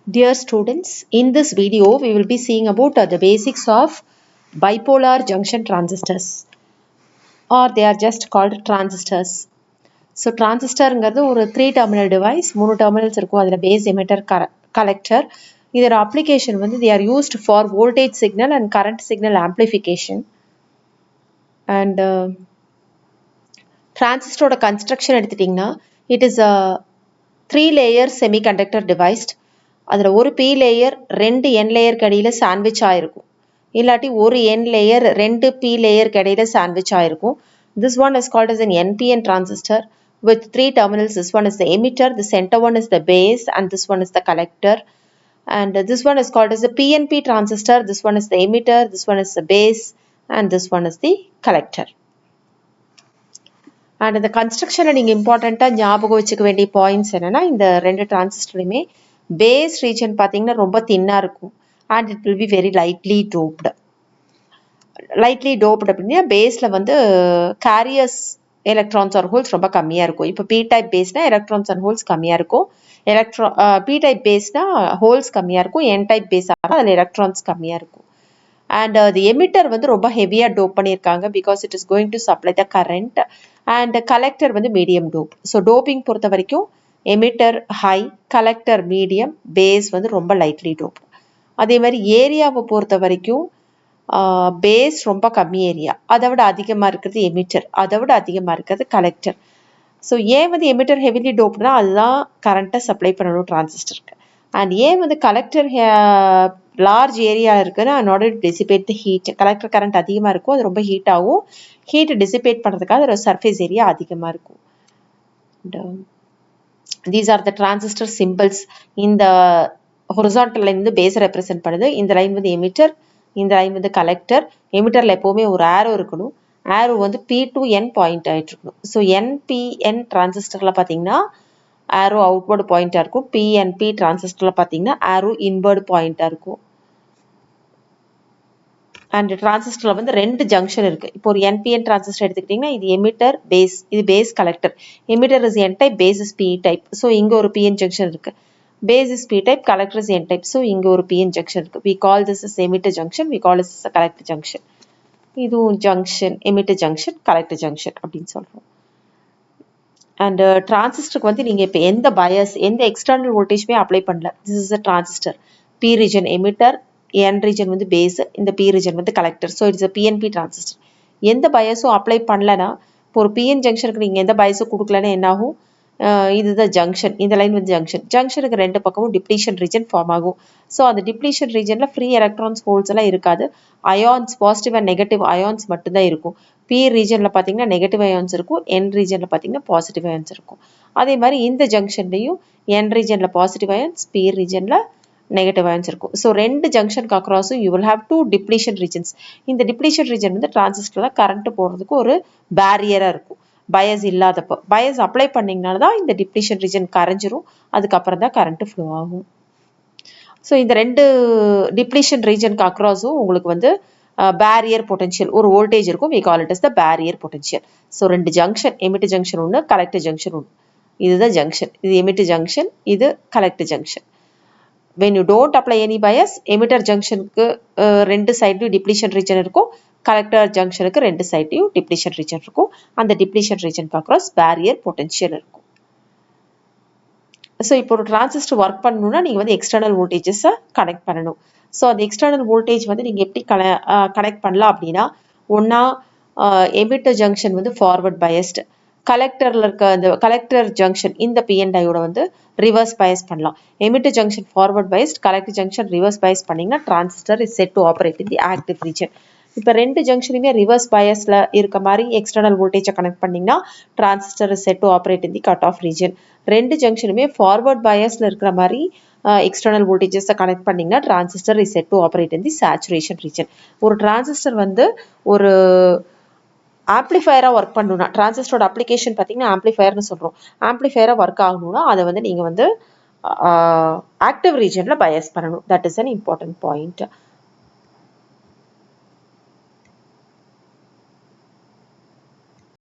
Dear students, in this video we will be seeing about the basics of bipolar junction transistors, or they are just called transistors. So transistorங்கிறது ஒரு 3 terminal device, 3 terminals இருக்கும். அதில் base emitter collector. இதோட application வந்து they are used for voltage signal and current signal amplification. And transistor construction எடுத்துட்டிங்கன்னா it is a 3-layer semiconductor device. அதில் ஒரு p layer 2 n layer கடியில் sandwich ஆகிருக்கும், இல்லாட்டி ஒரு n லேயர் 2 p லேயர் கடியில் சாண்ட்விச் ஆகிருக்கும். This one is called as an NPN transistor with 3 terminals. This one is the emitter, the center one is the base, and this one is the collector. And this one is called as a PNP transistor. This one is the emitter, this one is the base, and this one is the collector. And இந்த கன்ஸ்ட்ரக்ஷனில் நீங்கள் இம்பார்ட்டண்ட்டாக ஞாபகம் வச்சுக்க வேண்டிய points என்னென்னா, இந்த ரெண்டு டிரான்சிஸ்டருமே base region பார்த்தீங்கன்னா ரொம்ப தின்னாக இருக்கும். And it will be very lightly doped. அப்படின்னா பேஸில் வந்து கேரியர்ஸ் எலக்ட்ரான்ஸ் ஆர் ஹோல்ஸ் ரொம்ப கம்மியாக இருக்கும். இப்போ பி டைப் பேஸ்னால் எலக்ட்ரான்ஸ் அண்ட் ஹோல்ஸ் கம்மியாக இருக்கும். பி டைப் பேஸ்னால் ஹோல்ஸ் கம்மியாக இருக்கும். என் டைப் பேஸ் ஆனால் அதில் எலக்ட்ரான்ஸ் கம்மியாக இருக்கும். And the emitter வந்து ரொம்ப ஹெவியாக டோப் பண்ணியிருக்காங்க, because it is going to supply the current. And collector வந்து மீடியம் டோப். ஸோ டோப்பிங் பொறுத்த வரைக்கும் emitter high, collector medium, base வந்து ரொம்ப லைட்லி டோப். அதே மாதிரி ஏரியாவை பொறுத்த வரைக்கும் பேஸ் ரொம்ப கம்மி ஏரியா, அதை விட அதிகமாக இருக்கிறது எமிட்டர், அதை விட அதிகமாக இருக்கிறது கலெக்டர். ஸோ ஏன் வந்து எமிட்டர் ஹெவிலி டோப்னா அதுதான் கரண்ட்டை சப்ளை பண்ணணும் டிரான்சிஸ்டருக்கு. அண்ட் ஏன் வந்து கலெக்டர் லார்ஜ் ஏரியா இருக்குன்னா, in order to dissipate the heat. Collector current அதிகமாக இருக்கும், அது ரொம்ப ஹீட் ஆகும். ஹீட்டை டிசிபேட் பண்ணுறதுக்காக அதோட சர்ஃபேஸ் ஏரியா அதிகமாக இருக்கும். These are the transistor symbols. இந்த ஹொரிசான்டல் லைன் வந்து பேஸை ரெப்ரசென்ட் பண்ணுது, இந்த லைன் வந்து எமிட்டர், இந்த லைன் வந்து கலெக்டர். எமிட்டரில் எப்போவுமே ஒரு ஆரோ இருக்கணும், ஆரோ வந்து P to N பாயிண்ட் ஆகிட்டு இருக்கணும். ஸோ NPN டிரான்சிஸ்டரில் பார்த்தீங்கன்னா ஆரோ அவுட்வர்டு பாயிண்டாக இருக்கும். PNP டிரான்சிஸ்டரில் பார்த்தீங்கன்னா ஆரோ இன்வர்டு பாயிண்டாக இருக்கும். அண்ட் டிரான்சிஸ்டரில் வந்து 2 ஜங்ஷன் இருக்குது. இப்போ ஒரு NPN டிரான்சிஸ்டர் எடுத்துக்கிட்டிங்கன்னா, இது எமிட்டர் பேஸ், இது base collector. Emitter is N type, base is P type. So இங்கே ஒரு PN ஜங்ஷன் இருக்குது. Base is P type, collector is N type. So இங்கே ஒரு PN ஜங்ஷன் இருக்குது. We call this is emitter junction, we call this is collector junction. இதுவும் junction, emitter junction, collector junction அப்படின்னு சொல்கிறோம். And டிரான்சிஸ்டருக்கு வந்து நீங்கள் இப்போ எந்த பயஸ், எந்த எக்ஸ்டர்னல் வோல்டேஜுமே அப்ளை பண்ணல. This is a transistor. P region emitter, N region வந்து பேஸ், இந்த P ரீஜன் வந்து collector. So it's a PNP transistor. எந்த பயஸும் அப்ளை பண்ணலன்னா, இப்போ ஒரு PN ஜங்ஷனுக்கு நீங்கள் எந்த பயஸும் கொடுக்கலன்னா என்னாகும், இதுதான் ஜங்ஷன், இந்த லைன் வந்து ஜங்ஷன். ஜங்ஷனுக்கு 2 பக்கமும் டிப்ளீஷன் ரீஜன் ஃபார்ம் ஆகும். ஸோ அந்த டிப்ளீஷன் ரீஜனில் ஃப்ரீ எலக்ட்ரான்ஸ் ஹோல்ஸ் எல்லாம் இருக்காது. Ions, positive and negative ions மட்டும்தான் இருக்கும். P ரீஜனில் பார்த்தீங்கன்னா நெகட்டிவ் அயான்ஸ் இருக்கும், N ரீஜனில் பார்த்தீங்கன்னா பாசிட்டிவ் அயான்ஸ் இருக்கும். அதே மாதிரி இந்த ஜங்ஷன்லையும் N ரீஜனில் பாசிட்டிவ் அயான்ஸ், P ரீஜனில் நெகட்டிவ் அயான்ஸ் இருக்கும். ஸோ 2 ஜங்ஷனுக்கு அக்ராஸும் you will have 2 depletion regions. இந்த டிப்ளீஷன் ரீஜன் வந்து டிரான்சிஸ்டரில் கரண்ட் போடுறதுக்கு ஒரு பேரியராக இருக்கும். பயஸ் இல்லாதப்போ, பயஸ் அப்ளை பண்ணிங்கனால தான் இந்த டிப்ளீஷன் ரீஜன் கரைஞ்சிரும், அதுக்கப்புறம் தான் கரண்ட் ஃப்ளோ ஆகும். ஸோ இந்த 2 டிப்ளீஷன் ரீஜனுக்கு அக்ராஸும் உங்களுக்கு வந்து பேரியர் பொட்டன்ஷியல் ஒரு வோல்டேஜ் இருக்கும். we call it as the barrier potential. So 2 junction, emitter junction ஒன்று, கலெக்டர் ஜங்ஷன் ஒன்று. இதுதான் ஜங்ஷன், இது எமிட்டர் ஜங்ஷன், இது collector junction. when you don't apply any bias, emitter ஜங்ஷனுக்கு 2 சைட்லையும் டிப்ளீஷன் ரீஜன் இருக்கும், கலெக்டர் ஜங்ஷனுக்கு 2 சைட்லையும் டிப்ளீஷன் ரீஜன் இருக்கும். அந்த டிப்ளீஷன் ரீஜனுக்கு அக்ராஸ் பேரியர் பொட்டன்ஷியல் இருக்கும். ஸோ இப்போ ஒரு டிரான்சிஸ்டர் ஒர்க் பண்ணணும்னா நீங்கள் வந்து எக்ஸ்டர்னல் வோல்டேஜஸை கனெக்ட் பண்ணணும். ஸோ அந்த எக்ஸ்டர்னல் வோல்டேஜ் வந்து நீங்கள் எப்படி கனெக்ட் பண்ணலாம் அப்படின்னா, ஒன்றா எமிட்டர் ஜங்ஷன் வந்து ஃபார்வர்ட் பயஸ்டு, கலெக்டரில் இருக்க அந்த கலெக்டர் ஜங்ஷன் இந்த PN டயோட வந்து ரிவர்ஸ் பயஸ் பண்ணலாம். Emitter junction forward biased, collector junction reverse bias பண்ணிங்கன்னா transistor is set to operate in the active region. இப்போ 2 ஜங்ஷனுமே ரிவர்ஸ் பயஸில் இருக்க மாதிரி எக்ஸ்டர்னல் வோல்டேஜை கனெக்ட் பண்ணிங்கன்னா transistor is set to operate in the cut off region. 2 ஜங்ஷனுமே forward பயஸில் இருக்கிற மாதிரி எக்ஸ்டர்னல் வோல்டேஜஸை கனெக்ட் பண்ணிங்கன்னா transistor is set to operate in the saturation region. ஒரு டிரான்சிஸ்டர் வந்து ஒரு ஆம்ப்ளிஃபயராக ஒர்க் பண்ணணும்னா, டிரான்சிஸ்டரோட அப்ளிகேஷன் பார்த்தீங்கன்னா ஆம்ப்ளிஃபயர்னு சொல்கிறோம். ஆம்ப்ளிஃபயராக ஒர்க் ஆகணும்னா அதை வந்து நீங்கள் வந்து ஆக்டிவ் ரீஜனில் பயஸ் பண்ணணும். That is an important point.